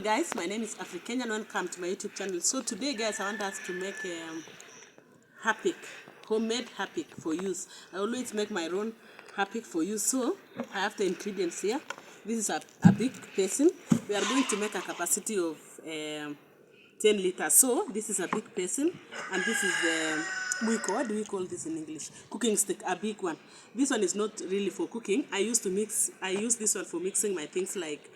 Guys, my name is African and welcome to my YouTube channel. So today guys, I want us to make Harpic, homemade Harpic for use. I always make my own Harpic for use. So I have the ingredients here. This is a big basin. We are going to make a capacity of 10 liters. So this is a big basin, and this is what do we call this in English? Cooking stick, a big one. This one is not really for cooking. I use this one for mixing my things like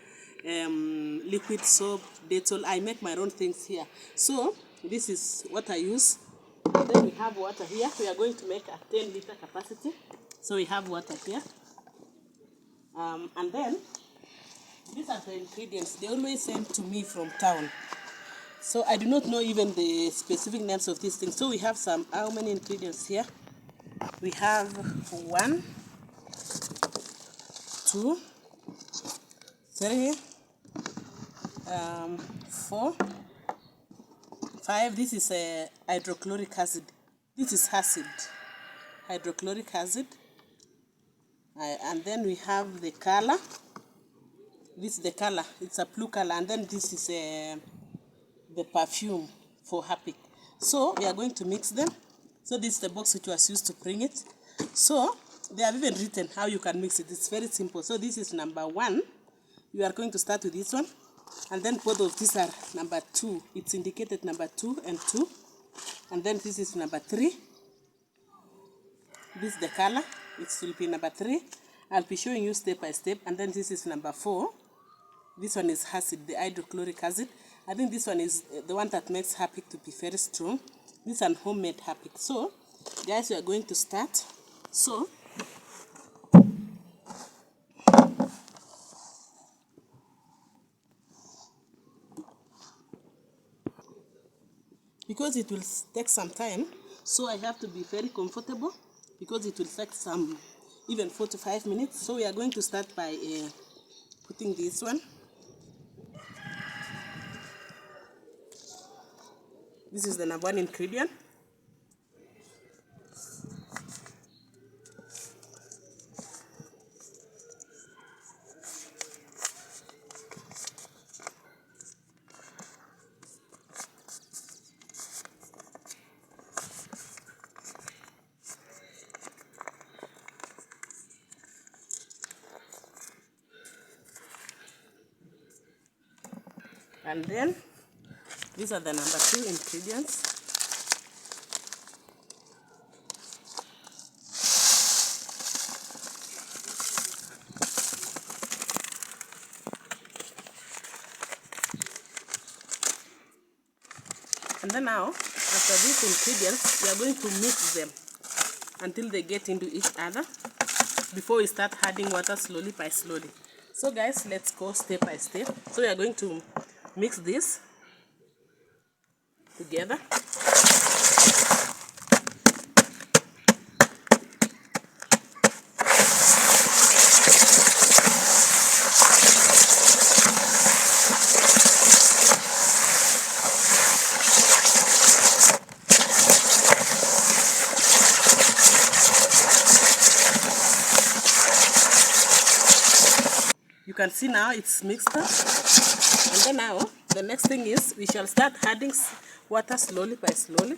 liquid soap, Dettol. I make my own things here. So this is what I use. Then we have water here. We are going to make a 10-liter capacity. So we have water here. And then these are the ingredients. They always send to me from town. So I do not know even the specific names of these things. So we have how many ingredients here? We have 1, 2, 3, 4, 5. This is hydrochloric acid. This is acid, hydrochloric acid. And then we have the color. This is the color. It's a blue color. And then this is the perfume for Harpic. So we are going to mix them. So this is the box which was used to bring it. So they have even written how you can mix it. It's very simple. So this is number 1. You are going to start with this one. And then both of these are number 2. It's indicated number 2 and 2. And then this is number 3. This is the color. It will be number 3. I'll be showing you step by step. And then this is number 4. This one is acid, the hydrochloric acid. I think this one is the one that makes Harpic to be very strong. This is an homemade Harpic. So, guys, we are going to start. So, because it will take some time, so I have to be very comfortable because it will take even 4 to 5 minutes. So we are going to start by putting this one. This is the number 1 ingredient. And then these are the number 2 ingredients. And then now, after these ingredients, we are going to mix them until they get into each other before we start adding water slowly by slowly. So guys, let's go step by step. So we are going to mix this together. You can see now it's mixed up. And then now, the next thing is we shall start adding water slowly by slowly.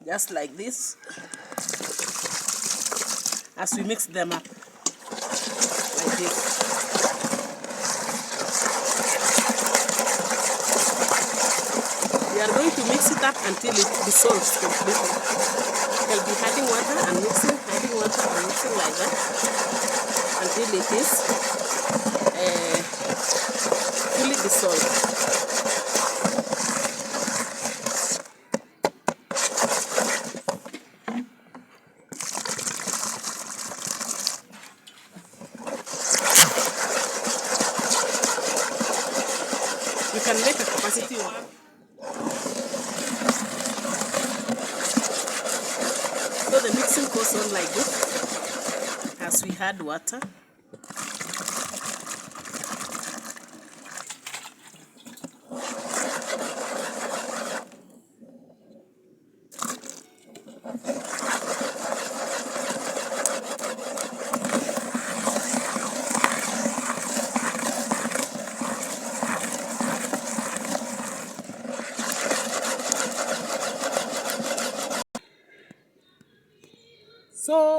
Just like this. As we mix them up. Like this. We are going to mix it up until it dissolves completely. We'll be adding water and mixing, adding water and mixing like that. Until it is fully dissolved. You can make a capacity of so the mixing goes on like this as we add water.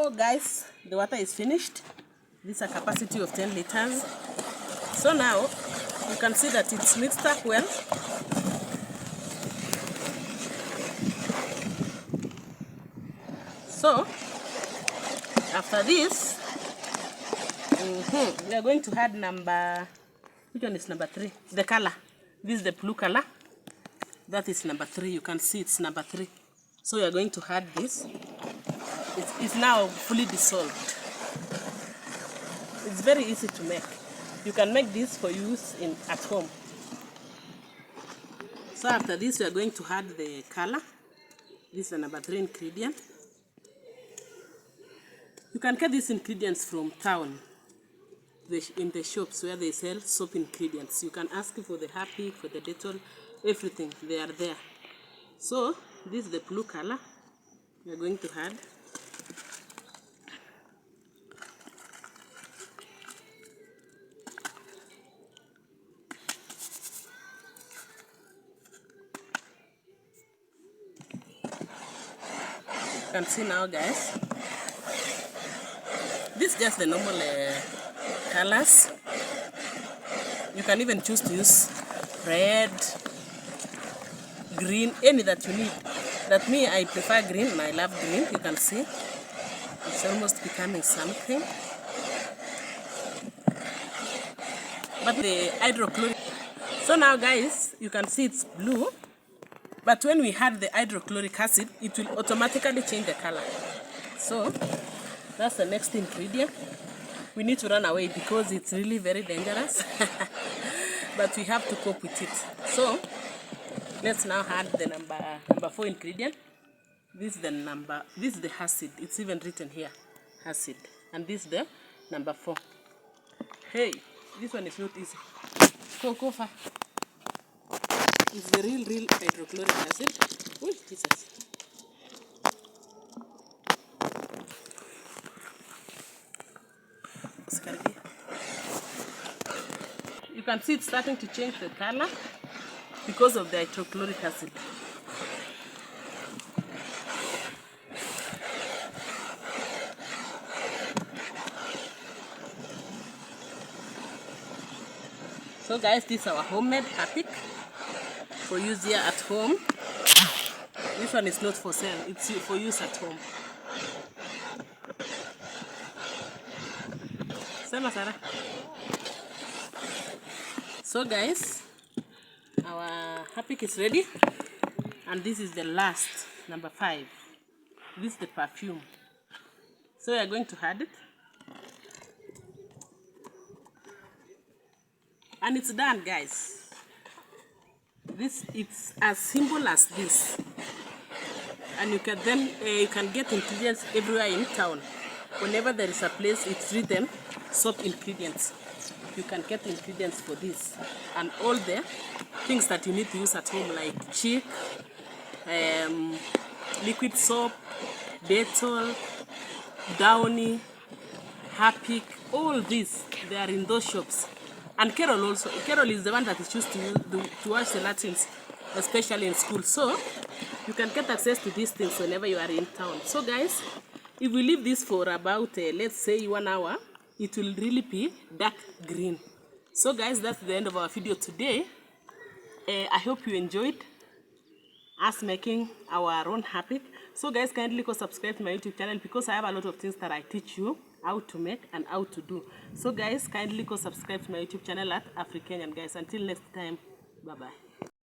now guys, the water is finished. This is a capacity of 10 liters. So now you can see that it's mixed up well. So after this, we are going to add number, which one is number 3? The color. This is the blue color. That is number 3. You can see it's number 3. So we are going to add this. It's now fully dissolved. It's very easy to make. You can make this for use at home. So after this, we are going to add the color. This is the number 3 ingredient. You can get these ingredients from town, in the shops where they sell soap ingredients. You can ask for the Harpic, for the Dettol, everything, they are there. So this is the blue color we are going to add. You can see now, guys, this is just the normal colors. You can even choose to use red, green, any that you need. That me, I prefer green and I love green. You can see it's almost becoming something. But the hydrochloric. So now, guys, you can see it's blue. But when we add the hydrochloric acid, it will automatically change the color. So that's the next ingredient. We need to run away because it's really very dangerous. But we have to cope with it. So let's now add the number 4 ingredient. This is the acid. It's even written here, acid. And this is the number 4. Hey, this one is not easy. Go far. It's the real hydrochloric acid. Oh, Jesus. You can see it's starting to change the color because of the hydrochloric acid. So guys, this is our homemade Harpic for use here at home. This one is not for sale, it's for use at home. Sarah. So guys, our Harpic is ready, and this is the last, number 5. This is the perfume. So we are going to add it, and it's done, guys. It's as simple as this, and you can get ingredients everywhere in town. Whenever there is a place, it's written soap ingredients. You can get ingredients for this and all the things that you need to use at home, like Chic, liquid soap, Dettol, Downy, Harpic, all these, they are in those shops. And Carol also. Carol is the one that is used to wash the Latins, especially in school. So you can get access to these things whenever you are in town. So guys, if we leave this for about, let's say 1 hour, it will really be dark green. So guys, that's the end of our video today. I hope you enjoyed us making our own Harpic. So guys, kindly go subscribe to my YouTube channel because I have a lot of things that I teach you how to make and how to do. So guys, kindly go subscribe to my YouTube channel at African. Guys, until next time, bye bye.